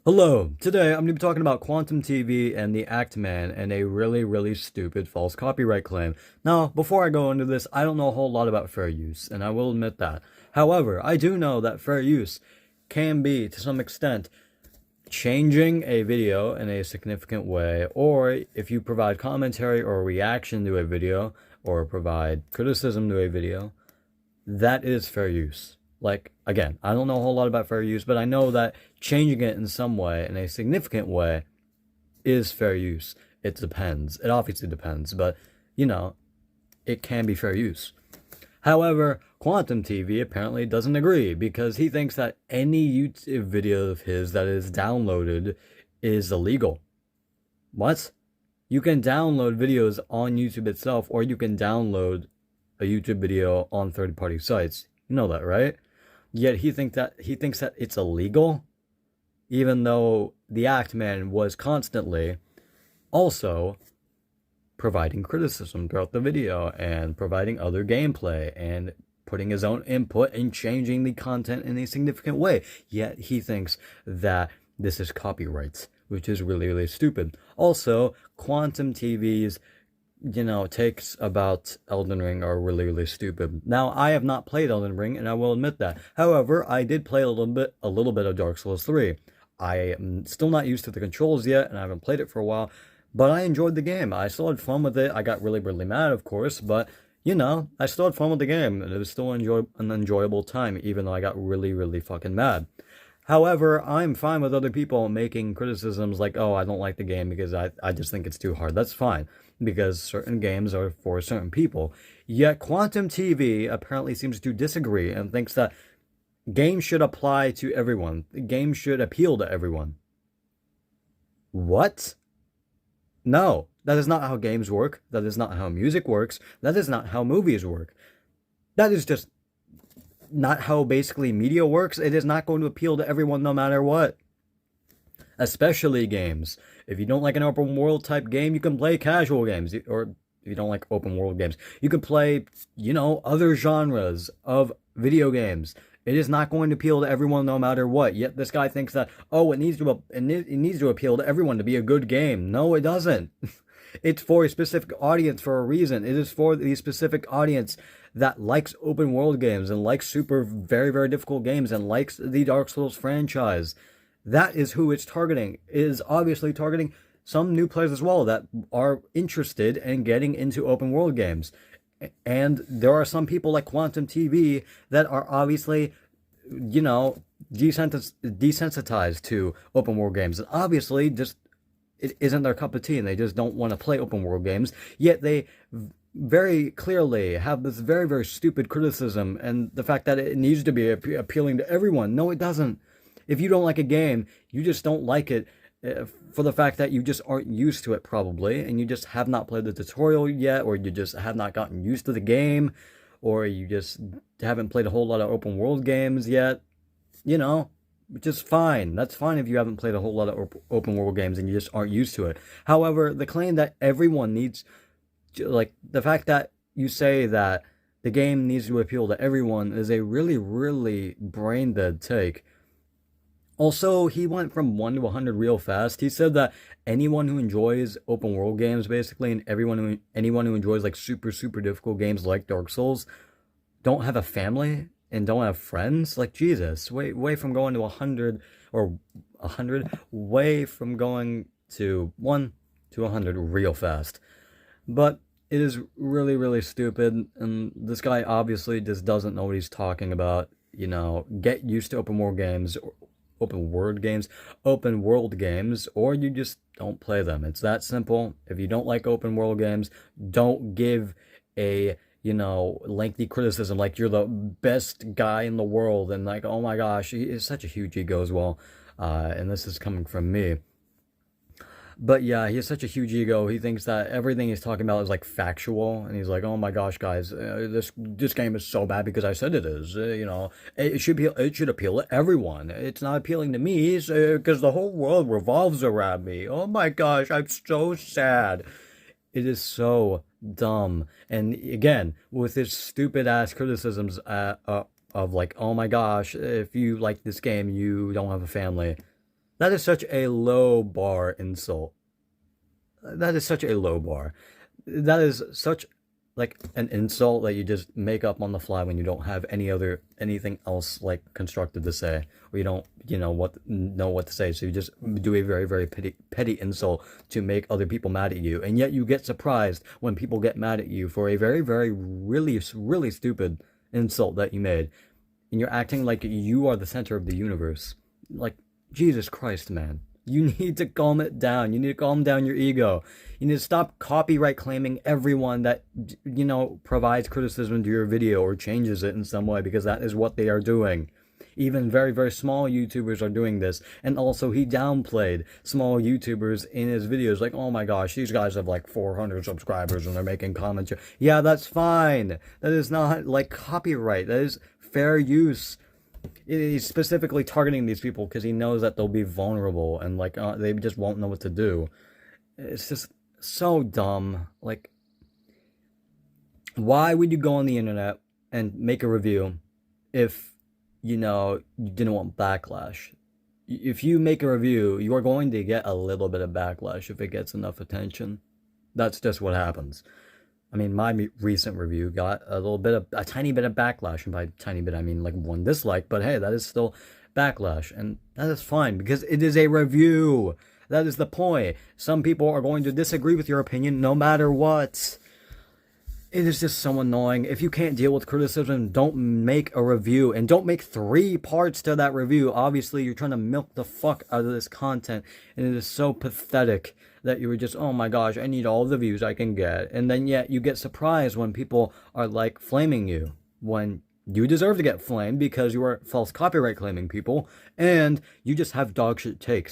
Hello, today I'm going to be talking about Quantum TV and the Act Man and a really stupid false copyright claim. Now, before I go into this, I don't know a whole lot about fair use, and I will admit that. However, I do know that fair use can be, to some extent, changing a video in a significant way, or if you provide commentary or reaction to a video, or provide criticism to a video, that is fair use. Like, again, I don't know a whole lot about fair use, but I know that changing it in some way, in a significant way, is fair use. It depends. It obviously depends, but, it can be fair use. However, Quantum TV apparently doesn't agree because he thinks that any YouTube video of his that is downloaded is illegal. What? You can download videos on YouTube itself, or you can download a YouTube video on third-party sites. You know that, right? Yet he thinks that it's illegal, even though the Act Man was constantly also providing criticism throughout the video and providing other gameplay and putting his own input and changing the content in a significant way. Yet he thinks that this is copyright, which is really stupid. Also, Quantum TV's takes about Elden Ring are really stupid. Now, I have not played Elden Ring, and I will admit that. However, I did play a little bit of Dark Souls 3. I am still not used to the controls yet, and I haven't played it for a while, but I enjoyed the game. I still had fun with it. I got really mad, of course, but, I still had fun with the game, and it was still an enjoyable time, even though I got really fucking mad. However, I'm fine with other people making criticisms like, oh, I don't like the game because I just think it's too hard. That's fine, because certain games are for certain people. Yet Quantum TV apparently seems to disagree and thinks that games should apply to everyone. Games should appeal to everyone. What? No, that is not how games work. That is not how music works. That is not how movies work. That is just not how basically media works. It is not going to appeal to everyone no matter what. Especially games. If you don't like an open world type game, you can play casual games. Or if you don't like open world games, you can play, other genres of video games. It is not going to appeal to everyone no matter what. Yet this guy thinks that, oh, it needs to appeal to everyone to be a good game. No, it doesn't. It's for a specific audience for a reason. It is for the specific audience that likes open world games and likes super very difficult games and likes the Dark Souls franchise. That is who it's targeting. It is obviously targeting some new players as well that are interested in getting into open world games. And there are some people like Quantum TV that are obviously, desensitized to open world games. And obviously just it isn't their cup of tea and they just don't want to play open world games. Yet they very clearly have this very stupid criticism and the fact that it needs to be appealing to everyone. No, it doesn't. If you don't like a game, you just don't like it for the fact that you just aren't used to it probably, and you just have not played the tutorial yet, or you just have not gotten used to the game, or you just haven't played a whole lot of open world games yet, which is fine. That's fine if you haven't played a whole lot of open world games and you just aren't used to it. However, the claim that everyone needs, like the fact that you say that the game needs to appeal to everyone is a really brain dead take. Also, he went from 1 to 100 real fast. He said that anyone who enjoys open world games, basically, and anyone who enjoys like super difficult games like Dark Souls, don't have a family and don't have friends. Like, Jesus, way from going to 100 or 100, way from going to 1 to 100 real fast. But it is really stupid, and this guy obviously just doesn't know what he's talking about. Get used to open world games, open world games, or you just don't play them. It's that simple. If you don't like open world games, don't give a, lengthy criticism like you're the best guy in the world and like, oh my gosh, he is such a huge ego as well. And this is coming from me. But yeah, he has such a huge ego. He thinks that everything he's talking about is like factual, and he's like, "Oh my gosh, guys, this game is so bad because I said it is. It should appeal to everyone. It's not appealing to me because the whole world revolves around me. Oh my gosh, I'm so sad." It is so dumb. And again, with his stupid ass criticisms of like, "Oh my gosh, if you like this game, you don't have a family." That is such a low bar insult. That is such a low bar. That is such like an insult that you just make up on the fly when you don't have anything else like constructive to say, or you don't know what to say. So you just do a very very petty insult to make other people mad at you, and yet you get surprised when people get mad at you for a very very really stupid insult that you made, and you're acting like you are the center of the universe. Like, Jesus Christ, man. You need to calm it down. You need to calm down your ego. You need to stop copyright claiming everyone that, provides criticism to your video or changes it in some way, because that is what they are doing. Even very, very small YouTubers are doing this. And also, he downplayed small YouTubers in his videos. Like, oh my gosh, these guys have like 400 subscribers and they're making comments. Yeah, that's fine. That is not like copyright. That is fair use. He's specifically targeting these people because he knows that they'll be vulnerable and like they just won't know what to do. It's just so dumb. Like, why would you go on the internet and make a review if you didn't want backlash? If you make a review, you are going to get a little bit of backlash if it gets enough attention. That's just what happens. I mean, my recent review got a tiny bit of backlash, and by tiny bit I mean like one dislike, but hey, that is still backlash, and that is fine, because it is a review. That is the point. Some people are going to disagree with your opinion no matter what. It is just so annoying. If you can't deal with criticism, don't make a review, and don't make 3 parts to that review. Obviously, you're trying to milk the fuck out of this content, and it is so pathetic that you were just, oh my gosh, I need all the views I can get. And then yet you get surprised when people are like flaming you, when you deserve to get flamed because you are false copyright claiming people, and you just have dog shit takes.